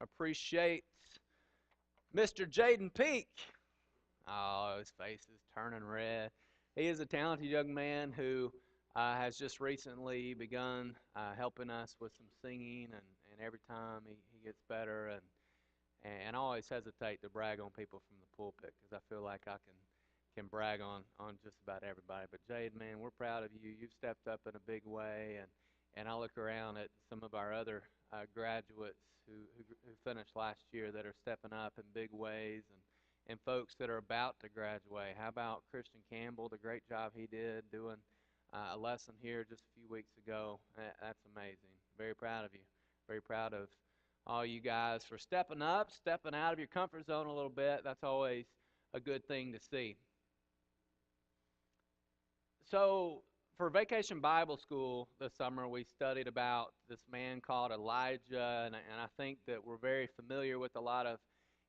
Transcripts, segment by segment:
appreciate Mr. Jaden Peak. Oh, his face is turning red. He is a talented young man who has just recently begun helping us with some singing, and every time he gets better. And I always hesitate to brag on people from the pulpit because I feel like I can brag on just about everybody. But Jade, man, we're proud of you. You've stepped up in a big way, and I look around at some of our other graduates who finished last year that are stepping up in big ways, and folks that are about to graduate. How about Christian Campbell, the great job he did doing a lesson here just a few weeks ago? That's amazing. Very proud of you. Very proud of all you guys for stepping up, stepping out of your comfort zone a little bit. That's always a good thing to see. So, for Vacation Bible School this summer, we studied about this man called Elijah, and I think that we're very familiar with a lot of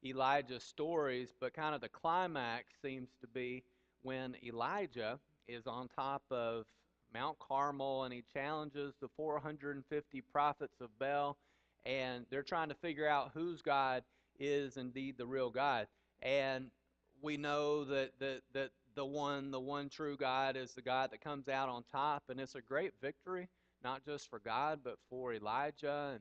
Elijah's stories, but kind of the climax seems to be when Elijah is on top of Mount Carmel and he challenges the 450 prophets of Baal, and they're trying to figure out whose God is indeed the real God. And we know that the one true God is the God that comes out on top, and it's a great victory, not just for God, but for Elijah,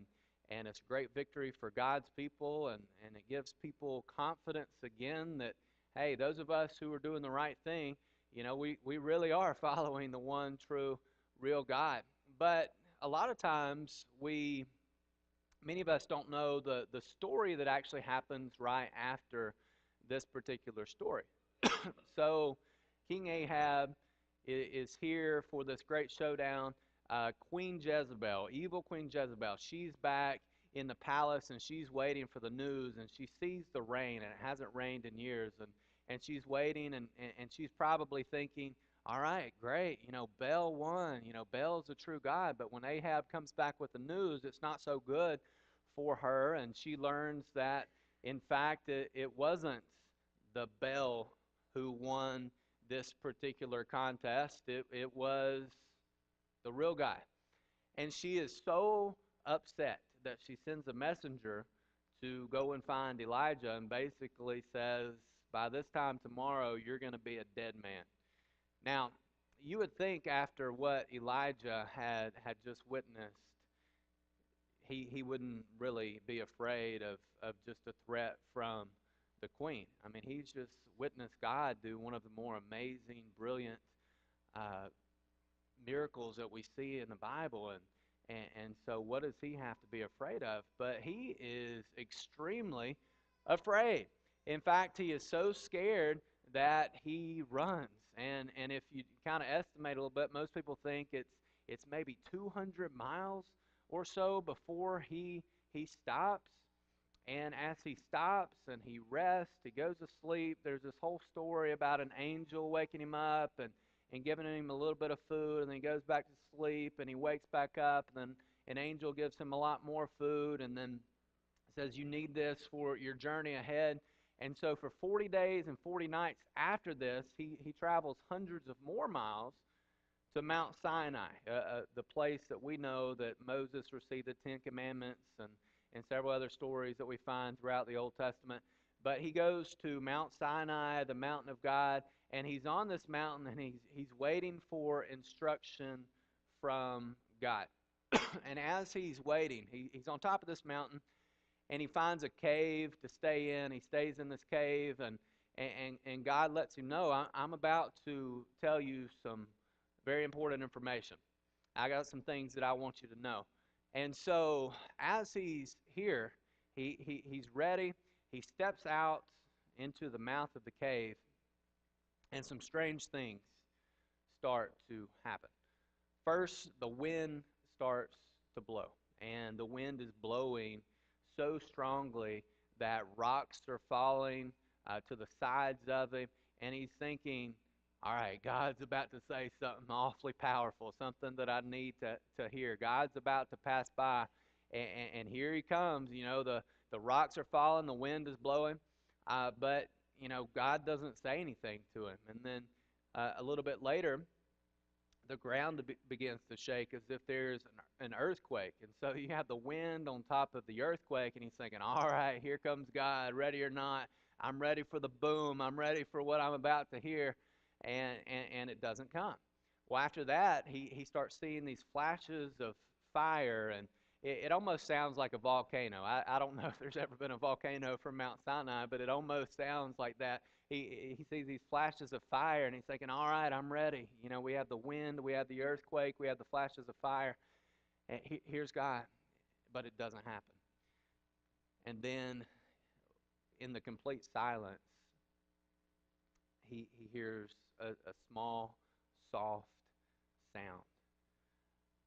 and it's a great victory for God's people, and it gives people confidence again that, hey, those of us who are doing the right thing, we really are following the one true, real God. But a lot of times many of us don't know the story that actually happens right after this particular story. So King Ahab is here for this great showdown. Queen Jezebel, evil Queen Jezebel, she's back in the palace and she's waiting for the news, and she sees the rain, and it hasn't rained in years, and she's waiting, and she's probably thinking, all right, great, Baal won, Baal's a true God. But when Ahab comes back with the news, it's not so good for her, and she learns that, in fact, it wasn't the Baal who won this particular contest. It was the real guy. And she is so upset that she sends a messenger to go and find Elijah and basically says, by this time tomorrow, you're going to be a dead man. Now, you would think after what Elijah had just witnessed, he wouldn't really be afraid of just a threat from the queen. I mean, he's just witnessed God do one of the more amazing, brilliant miracles that we see in the Bible, and so what does he have to be afraid of? But he is extremely afraid. In fact, he is so scared that he runs. And if you kind of estimate a little bit, most people think it's maybe 200 miles or so before he stops. And as he stops and he rests, he goes to sleep. There's this whole story about an angel waking him up and giving him a little bit of food, and then he goes back to sleep, and he wakes back up, and then an angel gives him a lot more food, and then says, you need this for your journey ahead. And so for 40 days and 40 nights after this, he travels hundreds of more miles to Mount Sinai, the place that we know that Moses received the Ten Commandments and several other stories that we find throughout the Old Testament. But he goes to Mount Sinai, the mountain of God, and he's on this mountain, and he's waiting for instruction from God. And as he's waiting, he's on top of this mountain, and he finds a cave to stay in. He stays in this cave, and God lets him know, I'm about to tell you some very important information. I got some things that I want you to know. And so as he's here, he's ready. He steps out into the mouth of the cave, and some strange things start to happen. First, the wind starts to blow, and the wind is blowing so strongly that rocks are falling to the sides of him, and he's thinking, all right, God's about to say something awfully powerful, something that I need to hear. God's about to pass by, and here he comes. The rocks are falling, the wind is blowing, but God doesn't say anything to him. And then a little bit later, the ground begins to shake as if there's an earthquake. And so you have the wind on top of the earthquake, and he's thinking, all right, here comes God, ready or not. I'm ready for the boom. I'm ready for what I'm about to hear. And it doesn't come. Well, after that, he starts seeing these flashes of fire, and it almost sounds like a volcano. I don't know if there's ever been a volcano from Mount Sinai, but it almost sounds like that. He sees these flashes of fire, and he's thinking, all right, I'm ready. You know, we have the wind, we have the earthquake, we have the flashes of fire, and here's God. But it doesn't happen. And then in the complete silence, he hears a small, soft sound,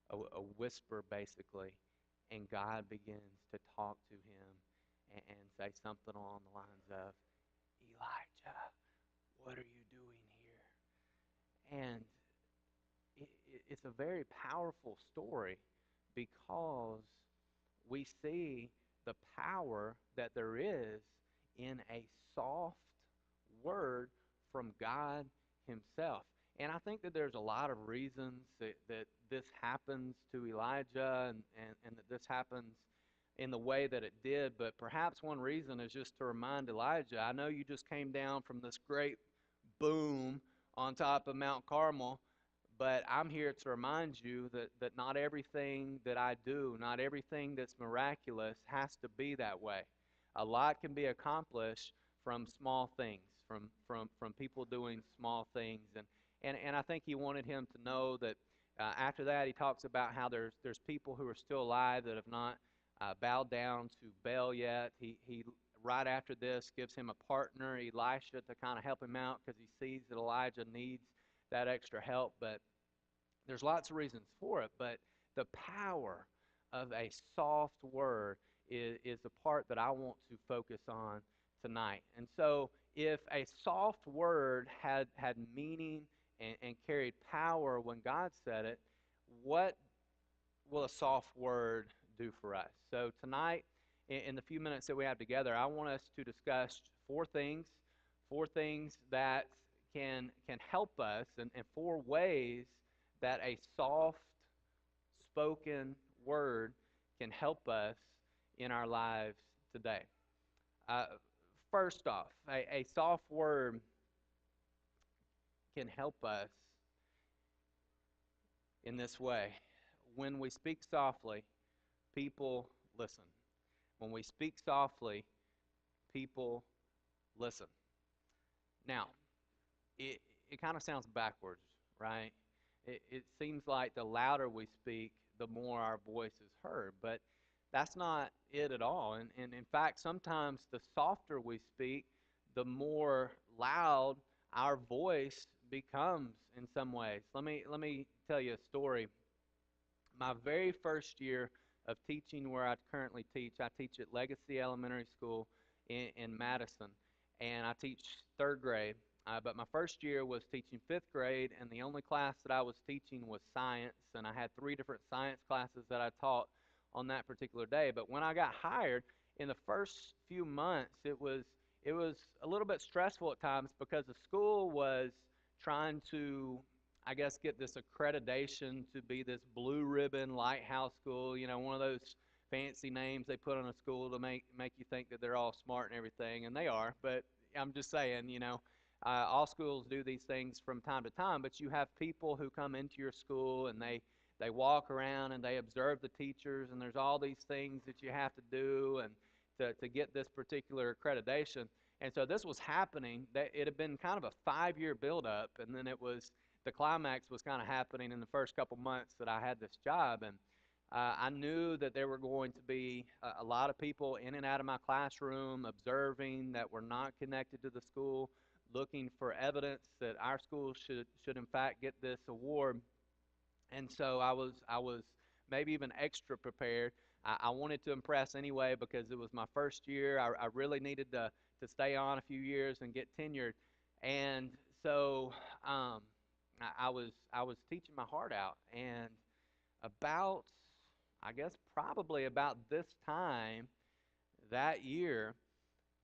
a whisper basically, and God begins to talk to him and say something along the lines of, Elijah, what are you doing here? And it's a very powerful story because we see the power that there is in a soft word from God himself. And I think that there's a lot of reasons that this happens to Elijah and that this happens in the way that it did, but perhaps one reason is just to remind Elijah, I know you just came down from this great boom on top of Mount Carmel, but I'm here to remind you that not everything that I do, not everything that's miraculous has to be that way. A lot can be accomplished from small things, from people doing small things. And I think he wanted him to know that after that, he talks about how there's people who are still alive that have not bowed down to Baal yet. He right after this gives him a partner, Elisha, to kind of help him out because he sees that Elijah needs that extra help. But there's lots of reasons for it. But the power of a soft word is the part that I want to focus on tonight. And so if a soft word had meaning and carried power when God said it, what will a soft word do for us? So tonight, in the few minutes that we have together, I want us to discuss four things that can help us, and four ways that a soft spoken word can help us in our lives today. Uh, First off, a soft word can help us in this way. When we speak softly, people listen. When we speak softly, people listen. Now, it kind of sounds backwards, right? It seems like the louder we speak, the more our voice is heard. But that's not it at all. And in fact, sometimes the softer we speak, the more loud our voice becomes in some ways. Let me tell you a story. My very first year of teaching where I currently teach, I teach at Legacy Elementary School in Madison, and I teach third grade. But my first year was teaching fifth grade, and the only class that I was teaching was science, and I had three different science classes that I taught on that particular day. But when I got hired, in the first few months, it was a little bit stressful at times because the school was trying to, I guess, get this accreditation to be this blue ribbon lighthouse school, one of those fancy names they put on a school to make you think that they're all smart and everything, and they are. But I'm just saying, all schools do these things from time to time, but you have people who come into your school and they walk around and they observe the teachers, and there's all these things that you have to do and to get this particular accreditation. And so this was happening. It had been kind of a 5-year buildup, and then the climax was kind of happening in the first couple months that I had this job. And I knew that there were going to be a lot of people in and out of my classroom observing that were not connected to the school, looking for evidence that our school should in fact get this award. And so I was maybe even extra prepared. I wanted to impress anyway because it was my first year. I really needed to stay on a few years and get tenured. And so I was teaching my heart out. And about, I guess probably about this time that year,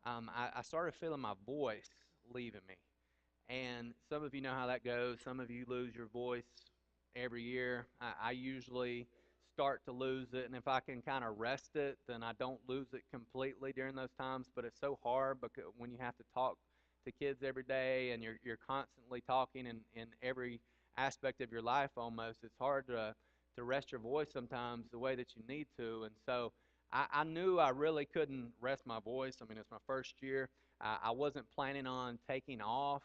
I started feeling my voice leaving me. And some of you know how that goes. Some of you lose your voice every year. I usually start to lose it, and if I can kind of rest it, then I don't lose it completely during those times. But it's so hard because when you have to talk to kids every day and you're constantly talking in every aspect of your life almost, it's hard to rest your voice sometimes the way that you need to. And so I knew I really couldn't rest my voice. I mean, it's my first year. I wasn't planning on taking off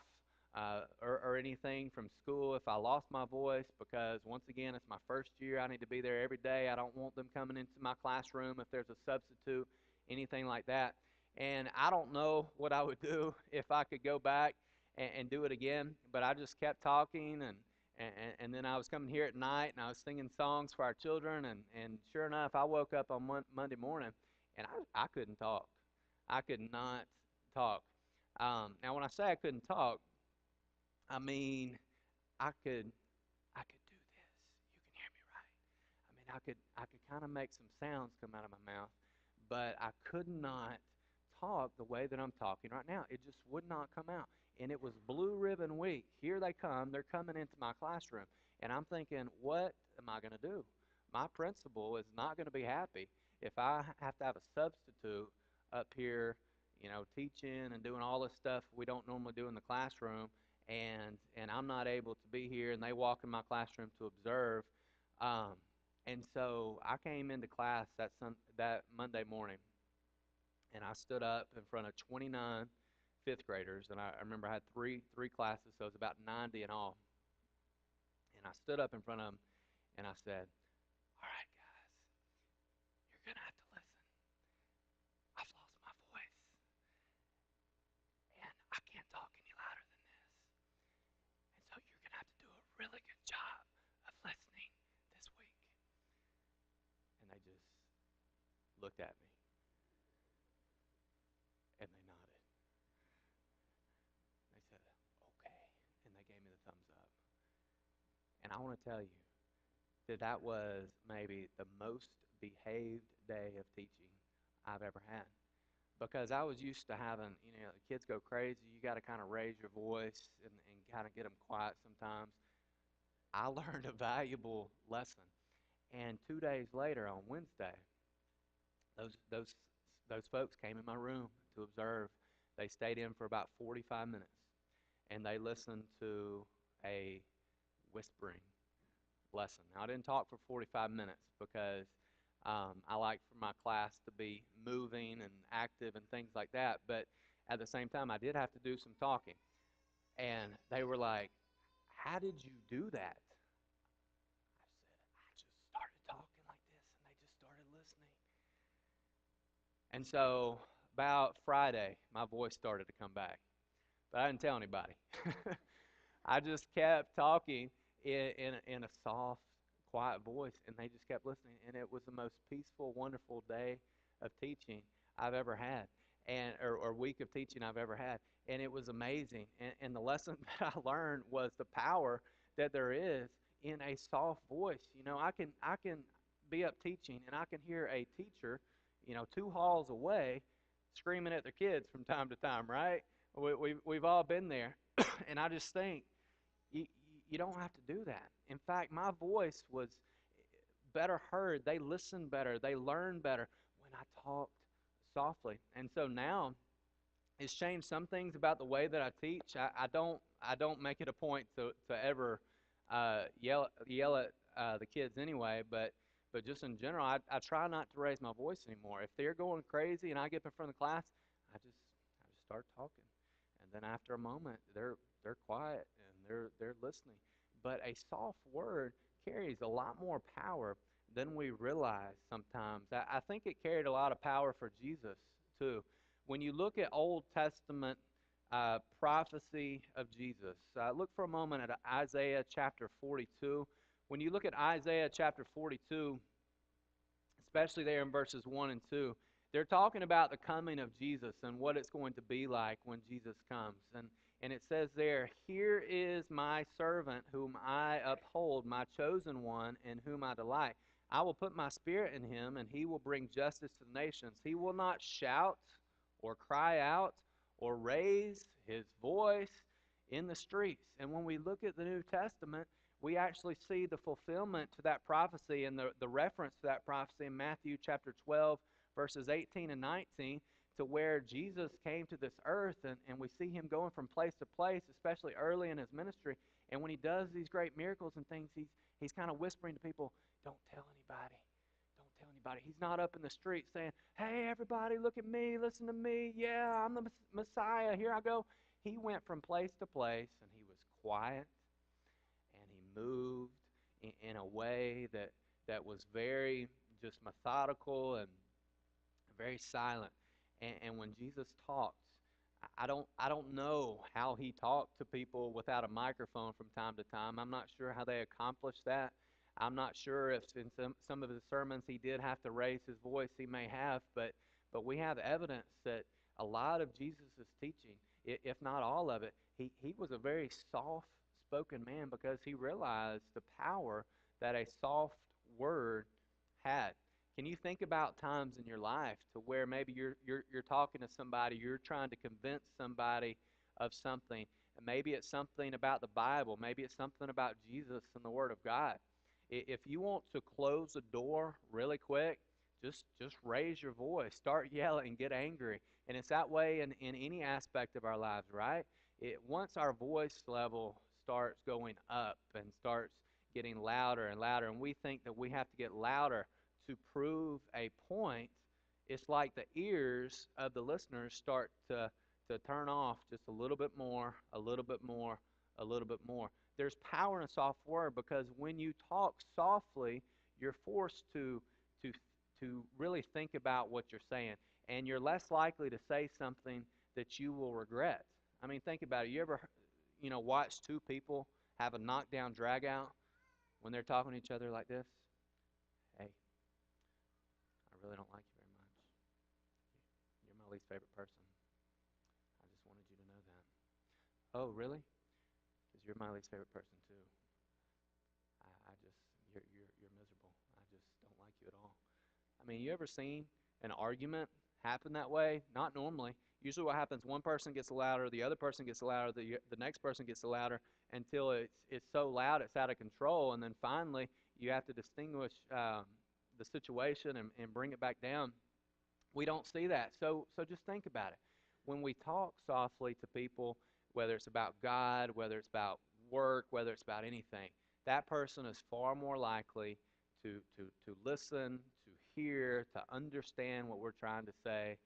or anything from school if I lost my voice, because once again, it's my first year. I need to be there every day. I don't want them coming into my classroom if there's a substitute, anything like that. And I don't know what I would do if I could go back and do it again, but I just kept talking, and then I was coming here at night and I was singing songs for our children, and sure enough, I woke up on Monday morning and I couldn't talk. I could not talk. Now, when I say I couldn't talk, I mean I could I could do this. You can hear me, right? I mean I could kind of make some sounds come out of my mouth, but I could not talk the way that I'm talking right now. It just would not come out. And it was Blue Ribbon Week. Here they come. They're coming into my classroom. And I'm thinking, what am I going to do? My principal is not going to be happy if I have to have a substitute up here, teaching and doing all this stuff we don't normally do in the classroom, and I'm not able to be here, and they walk in my classroom to observe. Um, and so I came into class that Monday morning, and I stood up in front of 29 fifth graders, and I remember I had three classes, so it was about 90 in all. And I stood up in front of them, and I said, "All right, guys, you're gonna have to listen. I've lost my voice, and I can't talk any louder than this. And so you're gonna have to do a really good job of listening this week." And they just looked at me, and they nodded. They said, "Okay," and they gave me the thumbs up. And I want to tell you that was maybe the most behaved day of teaching I've ever had, because I was used to having, the kids go crazy. You got to kind of raise your voice and kind of get them quiet sometimes. I learned a valuable lesson. And 2 days later, on Wednesday, those those those folks came in my room to observe. They stayed in for about 45 minutes, and they listened to a whispering lesson. Now, I didn't talk for 45 minutes because I like for my class to be moving and active and things like that. But at the same time, I did have to do some talking. And they were like, "How did you do that?" I said, "I just started talking like this, and they just started listening." And so about Friday, my voice started to come back, but I didn't tell anybody. I just kept talking in a soft, quiet voice, and they just kept listening. And it was the most peaceful, wonderful day of teaching I've ever had, or week of teaching I've ever had. And it was amazing. And the lesson that I learned was the power that there is in a soft voice. I can be up teaching, and I can hear a teacher, 2 halls away, screaming at their kids from time to time, right? We've all been there. And I just think you, you don't have to do that. In fact, my voice was better heard. They listened better. They learned better when I talked softly. And so now it's changed some things about the way that I teach. I don't make it a point to ever yell at the kids anyway, but just in general, I try not to raise my voice anymore. If they're going crazy and I get up in front of the class, I just start talking, and then after a moment, they're quiet and they're listening. But a soft word carries a lot more power than we realize sometimes. I think it carried a lot of power for Jesus too. When you look at Old Testament prophecy of Jesus, look for a moment at Isaiah chapter 42. When you look at Isaiah chapter 42, especially there in verses 1 and 2, they're talking about the coming of Jesus and what it's going to be like when Jesus comes. And it says there, "Here is my servant whom I uphold, my chosen one in whom I delight. I will put my spirit in him, and he will bring justice to the nations. He will not shout or cry out or raise his voice in the streets." And when we look at the New Testament, We actually see the fulfillment to that prophecy and the reference to that prophecy in Matthew chapter 12, verses 18 and 19, to where Jesus came to this earth, and we see him going from place to place, especially early in his ministry. And when he does these great miracles and things, he's kind of whispering to people, don't tell anybody. Don't tell anybody. He's not up in the street saying, hey, everybody, look at me, listen to me. Yeah, I'm the Messiah. Here I go. He went from place to place, and he was quiet, and he moved in a way that was very just methodical and very silent. And when Jesus talked, I don't know how he talked to people without a microphone from time to time. I'm not sure how they accomplished that. I'm not sure if in some of his sermons he did have to raise his voice. He may have, but we have evidence that a lot of Jesus' teaching, if not all of it, he was a very soft-spoken man because he realized the power that a soft word had. Can you think about times in your life to where maybe you're talking to somebody, you're trying to convince somebody of something, and maybe it's something about the Bible, maybe it's something about Jesus and the Word of God. If you want to close a door really quick, just raise your voice, start yelling, get angry, and it's that way in any aspect of our lives, right? Once our voice level starts going up and starts getting louder and louder, and we think that we have to get louder to prove a point, it's like the ears of the listeners start to turn off just a little bit more, a little bit more, a little bit more. There's power in a soft word because when you talk softly, you're forced to to really think about what you're saying, and you're less likely to say something that you will regret. I mean, think about it. You ever, watch two people have a knockdown drag out when they're talking to each other like this? Hey, I really don't like you very much. You're my least favorite person. I just wanted you to know that. Oh, really? Because you're my least favorite person too. I just you're miserable. I just don't like you at all. I mean, you ever seen an argument happen that way? Not normally. Usually what happens, one person gets louder, the other person gets louder, the next person gets louder until it's so loud it's out of control, and then finally you have to distinguish the situation and bring it back down. We don't see that. So just think about it. When we talk softly to people, whether it's about God, whether it's about work, whether it's about anything, that person is far more likely to listen, to hear, to understand what we're trying to say,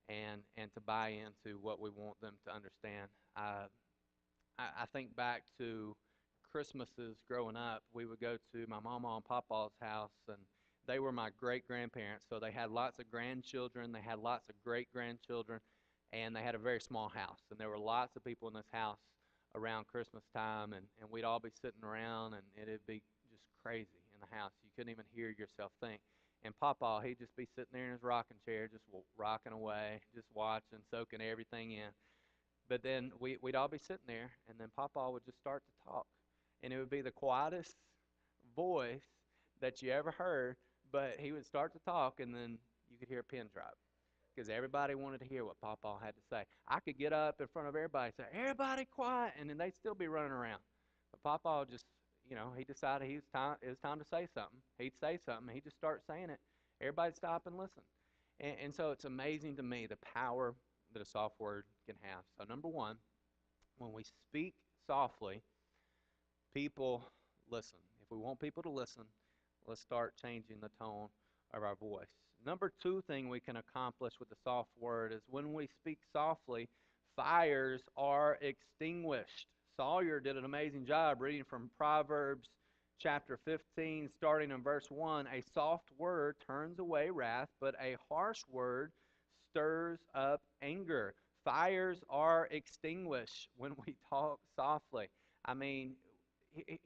and to buy into what we want them to understand. I think back to Christmases growing up. We would go to my mama and papa's house, and they were my great-grandparents, so they had lots of grandchildren, they had lots of great-grandchildren, and they had a very small house. And there were lots of people in this house around Christmas time, and we'd all be sitting around, and it'd be just crazy in the house. You couldn't even hear yourself think. And Papa, he'd just be sitting there in his rocking chair, just rocking away, just watching, soaking everything in. But then we'd all be sitting there, and then Papa would just start to talk. And it would be the quietest voice that you ever heard, but he would start to talk, and then you could hear a pin drop because everybody wanted to hear what Papa had to say. I could get up in front of everybody and say, everybody quiet, and then they'd still be running around. But Papa just, he decided it was time to say something. He'd say something, and he'd just start saying it. Everybody'd stop and listen. And so it's amazing to me the power that a soft word can have. So number one, when we speak softly, people listen. If we want people to listen, let's start changing the tone of our voice. Number two thing we can accomplish with the soft word is when we speak softly, fires are extinguished. Sawyer did an amazing job reading from Proverbs chapter 15, starting in verse 1. A soft word turns away wrath, but a harsh word stirs up anger. Fires are extinguished when we talk softly. I mean,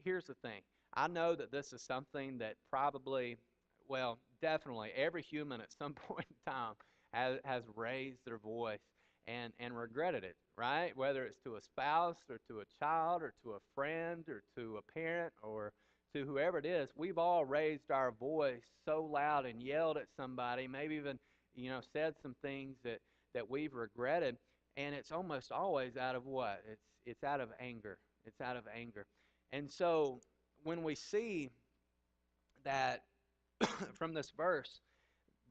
here's the thing. I know that this is something that probably, well, definitely every human at some point in time has raised their voice and regretted it, right? Whether it's to a spouse or to a child or to a friend or to a parent or to whoever it is, we've all raised our voice so loud and yelled at somebody, maybe even, said some things that we've regretted, and it's almost always out of what? It's out of anger. It's out of anger. And so when we see that from this verse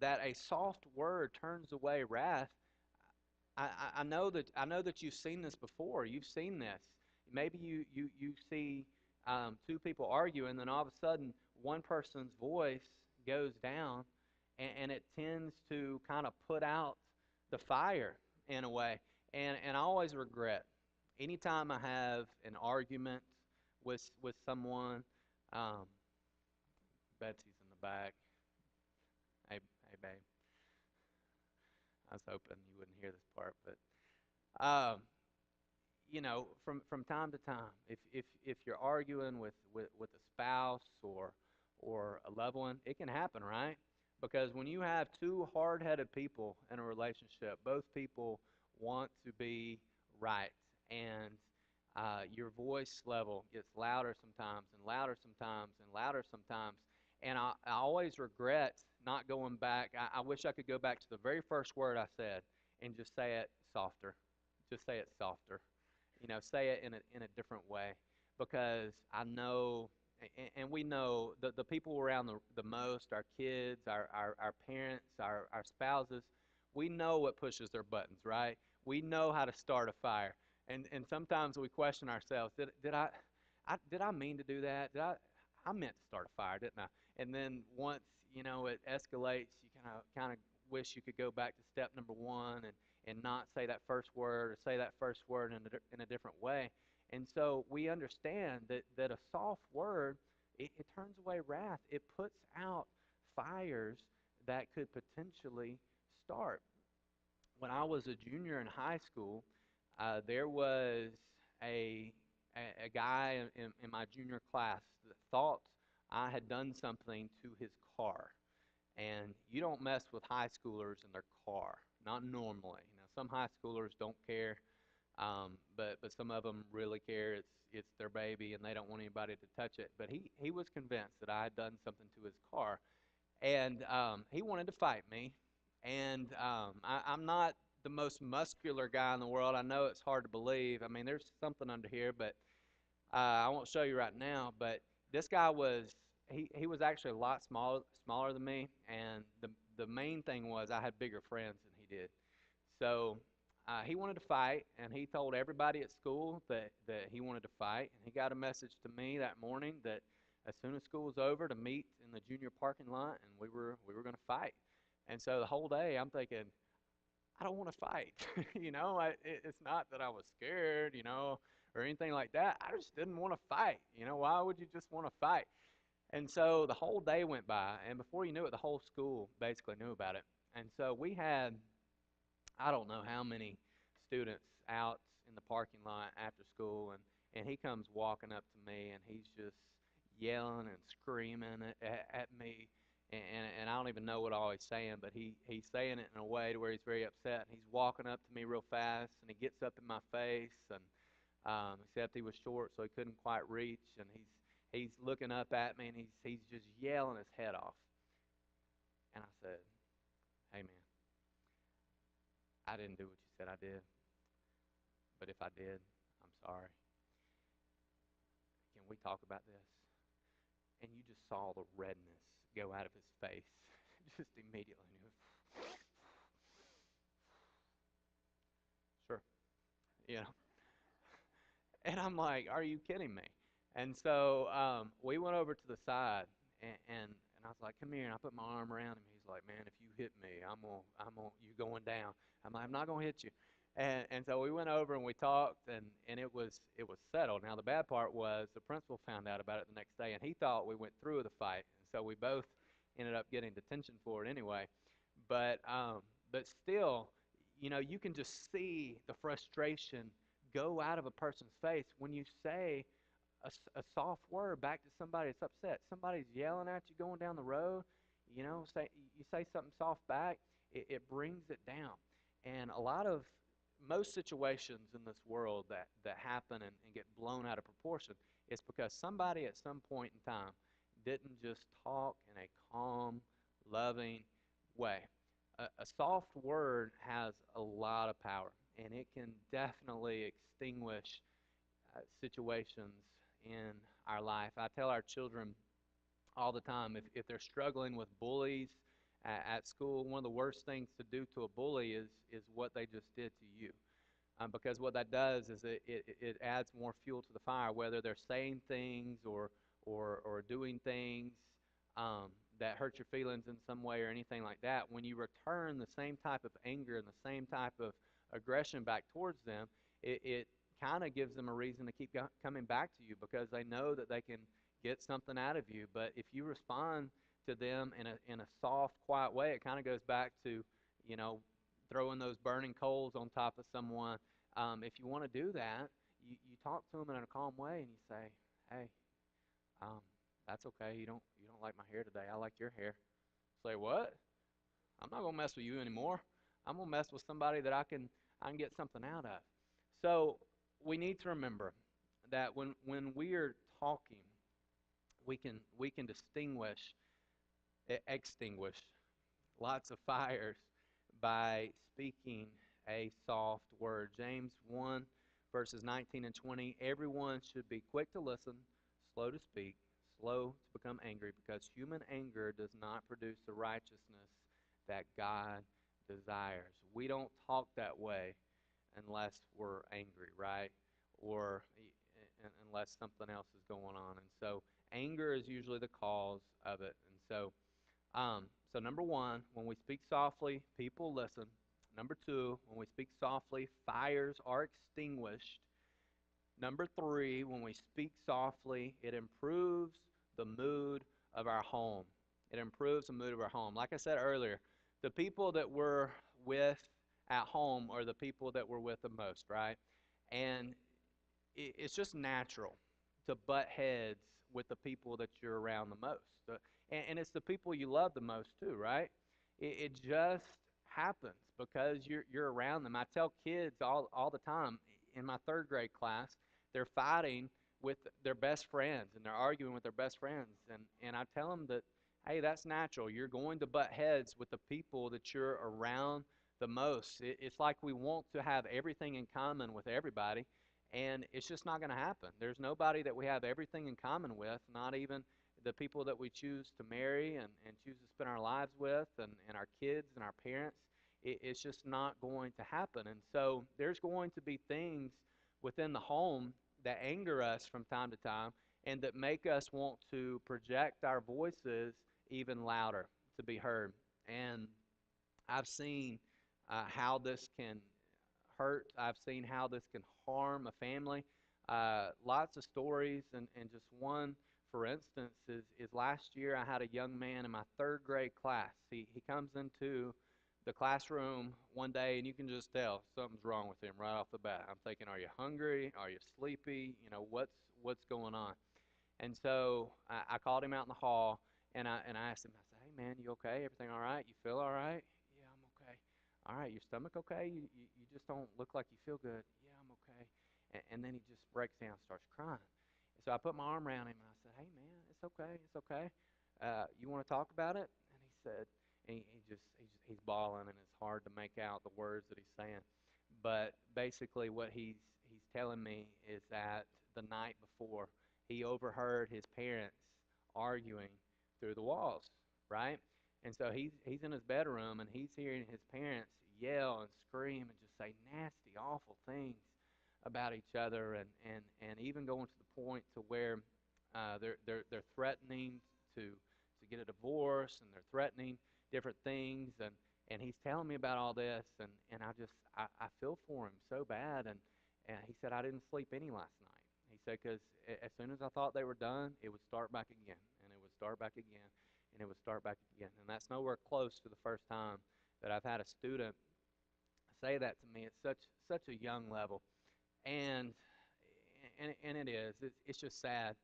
that a soft word turns away wrath, I know that you've seen this before. You've seen this. Maybe you see two people arguing, and then all of a sudden one person's voice goes down, and it tends to kind of put out the fire in a way. And I always regret anytime I have an argument with someone. Um, Betsy's in the back. Hey, babe. I was hoping you wouldn't hear this part, but um, from time to time, if you're arguing with a spouse or a loved one, it can happen, right? Because when you have two hard-headed people in a relationship, both people want to be right, and your voice level gets louder sometimes and louder sometimes and louder sometimes. And I always regret not going back. I wish I could go back to the very first word I said and just say it softer. Just say it softer. Say it in a different way, because I know, and we know the people around the most, our kids, our parents, our spouses, we know what pushes their buttons, right? We know how to start a fire. And sometimes we question ourselves, did I mean to do that? I meant to start a fire, didn't I? And then once, it escalates, you kind of wish you could go back to step number one and not say that first word, or say that first word in a different way. And so we understand that a soft word, it turns away wrath. It puts out fires that could potentially start. When I was a junior in high school, there was a, a guy in my junior class that thought I had done something to his car. And you don't mess with high schoolers in their car, not normally. Some high schoolers don't care, but some of them really care. It's their baby, and they don't want anybody to touch it. But he was convinced that I had done something to his car, and he wanted to fight me. And I'm not the most muscular guy in the world. I know it's hard to believe. I mean, there's something under here, but I won't show you right now. But this guy was he was actually a lot smaller than me, and the main thing was I had bigger friends than he did. So he wanted to fight, and he told everybody at school that he wanted to fight. And he got a message to me that morning that as soon as school was over, to meet in the junior parking lot, and we were going to fight. And so the whole day I'm thinking, I don't want to fight. It's not that I was scared, or anything like that. I just didn't want to fight. Why would you just want to fight? And so the whole day went by, and before you knew it, the whole school basically knew about it. And so we had, I don't know how many students out in the parking lot after school, and he comes walking up to me, and he's just yelling and screaming at me, and I don't even know what all he's saying, but he's saying it in a way to where he's very upset, and he's walking up to me real fast, and he gets up in my face, and except he was short, so he couldn't quite reach, and he's looking up at me, and he's just yelling his head off. And I said, "Hey, man, I didn't do what you said I did, but if I did, I'm sorry. Can we talk about this?" And you just saw the redness go out of his face just immediately. Sure, you know. And I'm like, "Are you kidding me?" And so we went over to the side, and I was like, "Come here." And I put my arm around him. He's like, "Man, if you hit me, I'm gonna you going down." I'm like, "I'm not gonna hit you." And so we went over and we talked, and it was settled. Now the bad part was the principal found out about it the next day, and he thought we went through with the fight, and so we both ended up getting detention for it anyway. But still, you can just see the frustration go out of a person's face when you say a soft word back to somebody that's upset. Somebody's yelling at you going down the road, you say something soft back, it brings it down. And most situations in this world that happen and get blown out of proportion is because somebody at some point in time didn't just talk in a calm, loving way. A soft word has a lot of power, and it can definitely extinguish situations in our life. I tell our children all the time if they're struggling with bullies at school, one of the worst things to do to a bully is what they just did to you. Because what that does is it adds more fuel to the fire, whether they're saying things or doing things that hurt your feelings in some way or anything like that. When you return the same type of anger and the same type of aggression back towards them, it kind of gives them a reason to keep coming back to you because they know that they can get something out of you. But if you respond to them in a soft, quiet way, it kind of goes back to, you know, throwing those burning coals on top of someone. If you want to do that, you talk to them in a calm way and you say, "Hey, um, that's okay. You don't like my hair today. I like your hair." Say what? I'm not gonna mess with you anymore. I'm gonna mess with somebody that I can get something out of. So we need to remember that when we are talking, we can extinguish lots of fires by speaking a soft word. James 1, verses 19 and 20. Everyone should be quick to listen, slow to speak, slow to become angry, because human anger does not produce the righteousness that God desires. We don't talk that way unless we're angry, right? Or unless something else is going on. And so anger is usually the cause of it. And so number one, when we speak softly, people listen. Number two, when we speak softly, fires are extinguished. Number three, when we speak softly, it improves the mood of our home. It improves the mood of our home. Like I said earlier, the people that we're with at home are the people that we're with the most, right? And it's just natural to butt heads with the people that you're around the most. And it's the people you love the most too, right? It just happens because you're around them. I tell kids all the time in my third grade class, they're fighting with their best friends and they're arguing with their best friends. And I tell them that, hey, that's natural. You're going to butt heads with the people that you're around the most. It's like we want to have everything in common with everybody, and it's just not going to happen. There's nobody that we have everything in common with, not even the people that we choose to marry and choose to spend our lives with, and our kids and our parents. It's just not going to happen. And so there's going to be things within the home that anger us from time to time and that make us want to project our voices even louder to be heard. And I've seen how this can hurt. I've seen how this can harm a family. Lots of stories, and just one, for instance, is last year I had a young man in my third grade class. He comes into the classroom one day, and you can just tell something's wrong with him right off the bat. I'm thinking, are you hungry? Are you sleepy? You know, what's going on? And so I called him out in the hall, and I asked him. I said, "Hey man, you okay? Everything all right? You feel all right?" "Yeah, I'm okay." "All right, your stomach okay? You just don't look like you feel good." "Yeah, I'm okay." And then he just breaks down, and starts crying. And so I put my arm around him and I said, "Hey man, it's okay, it's okay. You want to talk about it?" And he said, he's bawling, and it's hard to make out the words that he's saying. But basically, what he's telling me is that the night before, he overheard his parents arguing through the walls, right? And so he's in his bedroom and he's hearing his parents yell and scream and just say nasty, awful things about each other, and even going to the point to where they're threatening to get a divorce, and they're threatening different things, and he's telling me about all this, and I feel for him so bad. And he said, "I didn't sleep any last night." He said, because as soon as I thought they were done, it would start back again, and it would start back again, and it would start back again. And that's nowhere close to the first time that I've had a student say that to me at such a young level. And it is. It's just sad.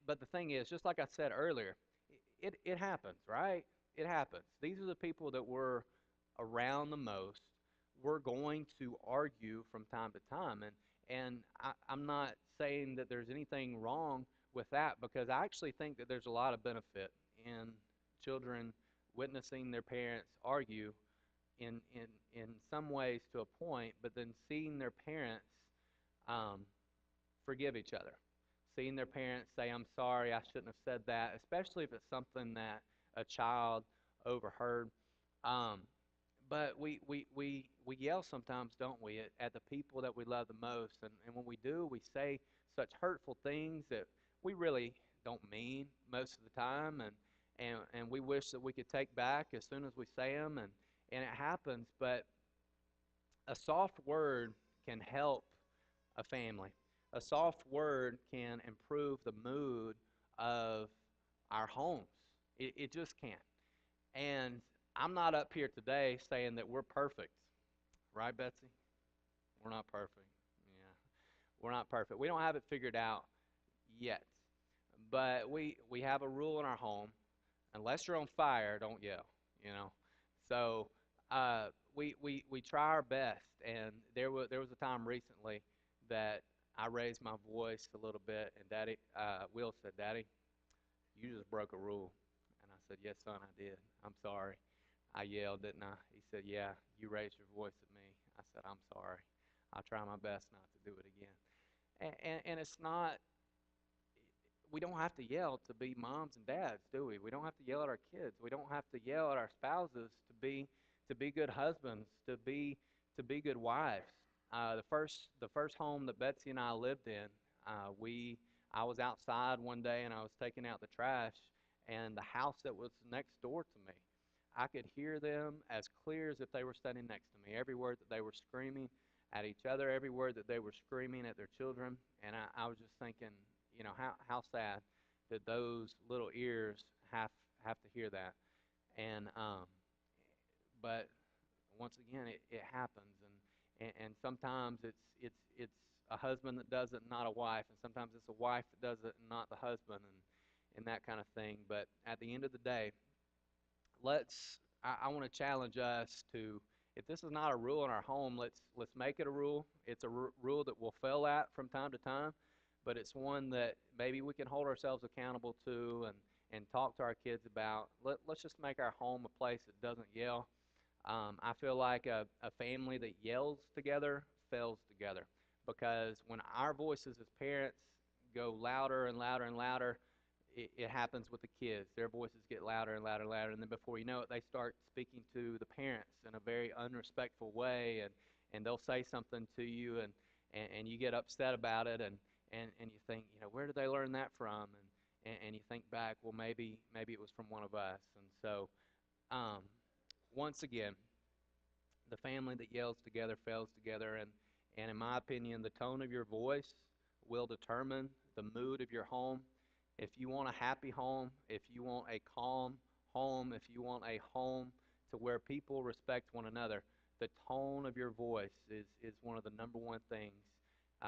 But the thing is, just like I said earlier, it happens, right? It happens. These are the people that we're around the most. We're going to argue from time to time, and I'm not saying that there's anything wrong with that, because I actually think that there's a lot of benefit in children witnessing their parents argue in some ways to a point, but then seeing their parents um, forgive each other, seeing their parents say, I'm sorry, I shouldn't have said that, especially if it's something that a child overheard. Um, but we yell sometimes, don't we, at the people that we love the most. And when we do, we say such hurtful things that we really don't mean most of the time. And we wish that we could take back as soon as we say them. And it happens. But a soft word can help a family. A soft word can improve the mood of our homes. It just can. And I'm not up here today saying that we're perfect, right, Betsy? We're not perfect. Yeah, we're not perfect. We don't have it figured out yet. But we have a rule in our home: unless you're on fire, don't yell. You know. So we try our best. And there was a time recently that I raised my voice a little bit, and Daddy Will said, "Daddy, you just broke a rule." And I said, "Yes, son, I did. I'm sorry. I yelled, didn't I?" He said, "Yeah, you raised your voice at me." I said, "I'm sorry. I'll try my best not to do it again." And it's not, we don't have to yell to be moms and dads, do we? We don't have to yell at our kids. We don't have to yell at our spouses to be good husbands, to be good wives. The first home that Betsy and I lived in, we I was outside one day and I was taking out the trash, and the house that was next door to me, I could hear them as clear as if they were standing next to me. Every word that they were screaming at each other, every word that they were screaming at their children, and I was just thinking, how sad that those little ears have to hear that. And but once again, it happens, and sometimes it's a husband that does it, not a wife, and sometimes it's a wife that does it, and not the husband, and that kind of thing. But at the end of the day, I want to challenge us to, if this is not a rule in our home, let's make it a rule. It's a rule that we'll fail at from time to time, but it's one that maybe we can hold ourselves accountable to, and talk to our kids about. Let's just make our home a place that doesn't yell. I feel like a family that yells together fails together, because when our voices as parents go louder and louder and louder, it happens with the kids. Their voices get louder and louder and louder, and then before you know it, they start speaking to the parents in a very unrespectful way, and they'll say something to you, and you get upset about it, and you think, where did they learn that from? And you think back, well, maybe it was from one of us. And so, um, once again, the family that yells together fails together, and in my opinion, the tone of your voice will determine the mood of your home. If you want a happy home, if you want a calm home, if you want a home to where people respect one another, the tone of your voice is one of the number one things,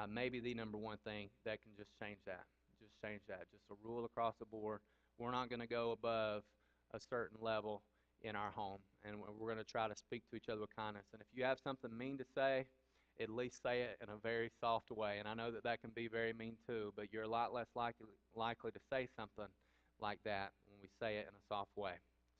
maybe the number one thing that can just change that. Just change that. Just a rule across the board. We're not going to go above a certain level in our home, and we're going to try to speak to each other with kindness. And if you have something mean to say, at least say it in a very soft way. And I know that that can be very mean too, but you're a lot less likely to say something like that when we say it in a soft way.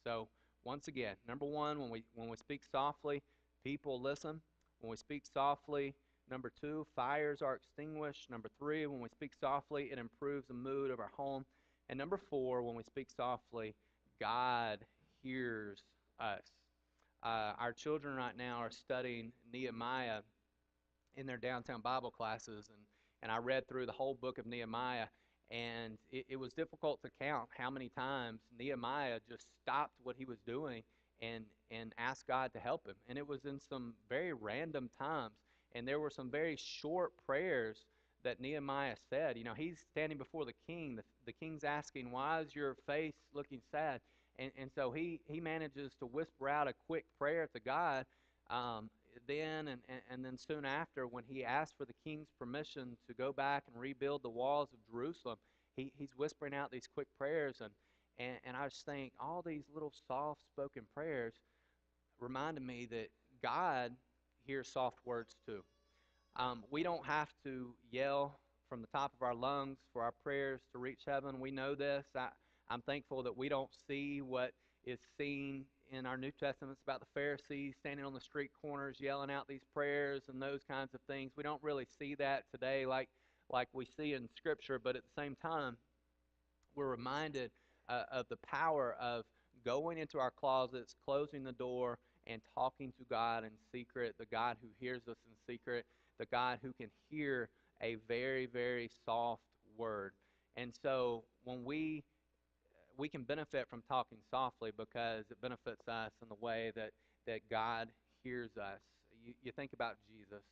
So once again, number one, when we speak softly, people listen. When we speak softly, number two, fires are extinguished. Number three, when we speak softly, it improves the mood of our home. And number four, when we speak softly, God hears us. Our children right now are studying Nehemiah in their downtown Bible classes, and I read through the whole book of Nehemiah, and it was difficult to count how many times Nehemiah just stopped what he was doing and asked God to help him. And it was in some very random times, and there were some very short prayers that Nehemiah said. He's standing before the king. The king's asking, "Why is your face looking sad?" And so he manages to whisper out a quick prayer to God. Then soon after, when he asked for the king's permission to go back and rebuild the walls of Jerusalem, he's whispering out these quick prayers, and I just think all these little soft-spoken prayers reminded me that God hears soft words too. We don't have to yell from the top of our lungs for our prayers to reach heaven. We know this. I'm thankful that we don't see what is seen in our New Testament. It's about the Pharisees standing on the street corners yelling out these prayers and those kinds of things. We don't really see that today like we see in Scripture, but at the same time, we're reminded of the power of going into our closets, closing the door, and talking to God in secret, the God who hears us in secret, the God who can hear a very, very soft word. And so when we can benefit from talking softly because it benefits us in the way that God hears us. You think about Jesus,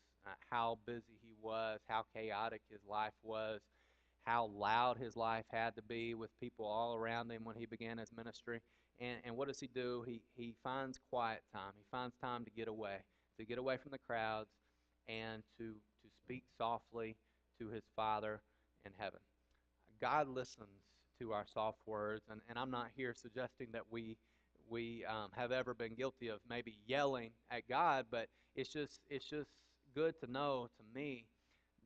how busy he was, how chaotic his life was, how loud his life had to be with people all around him when he began his ministry. And what does he do? He finds quiet time. He finds time to get away from the crowds and to speak softly to his Father in heaven. God listens to our soft words, and I'm not here suggesting that we have ever been guilty of maybe yelling at God, but it's just good to know to me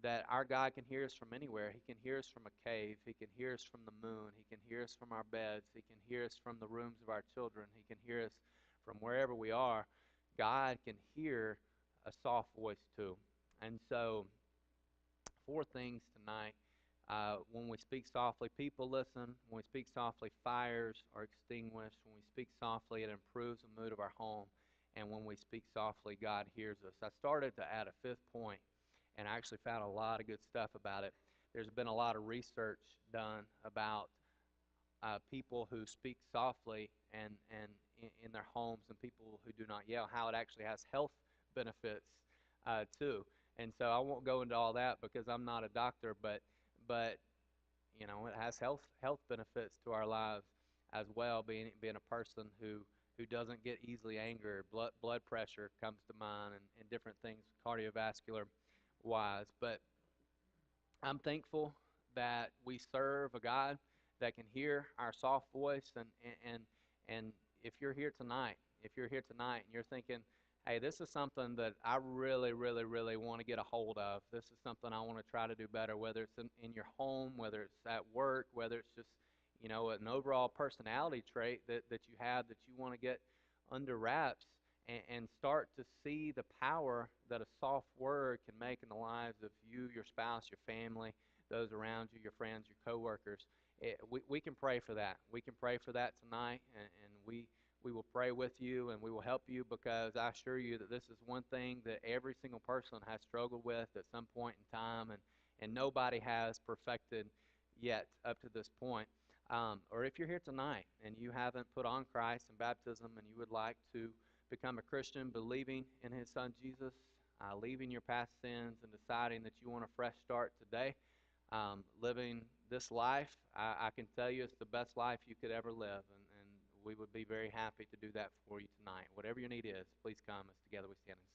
that our God can hear us from anywhere. He can hear us from a cave. He can hear us from the moon. He can hear us from our beds. He can hear us from the rooms of our children. He can hear us from wherever we are. God can hear a soft voice too. And so, four things tonight. When we speak softly, people listen. When we speak softly, fires are extinguished. When we speak softly, it improves the mood of our home. And when we speak softly, God hears us. I started to add a fifth point, and I actually found a lot of good stuff about it. There's been a lot of research done about people who speak softly and in their homes and people who do not yell, how it actually has health benefits too. And so I won't go into all that because I'm not a doctor, but it has health benefits to our lives as well. Being a person who doesn't get easily angered, blood pressure comes to mind, and different things cardiovascular wise. But I'm thankful that we serve a God that can hear our soft voice, and and if you're here tonight, and you're thinking, hey, this is something that I really, really, really want to get a hold of. This is something I want to try to do better, whether it's in your home, whether it's at work, whether it's just, an overall personality trait that you have that you want to get under wraps and start to see the power that a soft word can make in the lives of you, your spouse, your family, those around you, your friends, your coworkers. We can pray for that. We can pray for that tonight, and we will pray with you and we will help you, because I assure you that this is one thing that every single person has struggled with at some point in time, and nobody has perfected yet up to this point. Or if you're here tonight and you haven't put on Christ in baptism and you would like to become a Christian, believing in his son Jesus, leaving your past sins and deciding that you want a fresh start today, living this life, I can tell you it's the best life you could ever live, and we would be very happy to do that for you tonight. Whatever your need is, please come as together we stand and sing.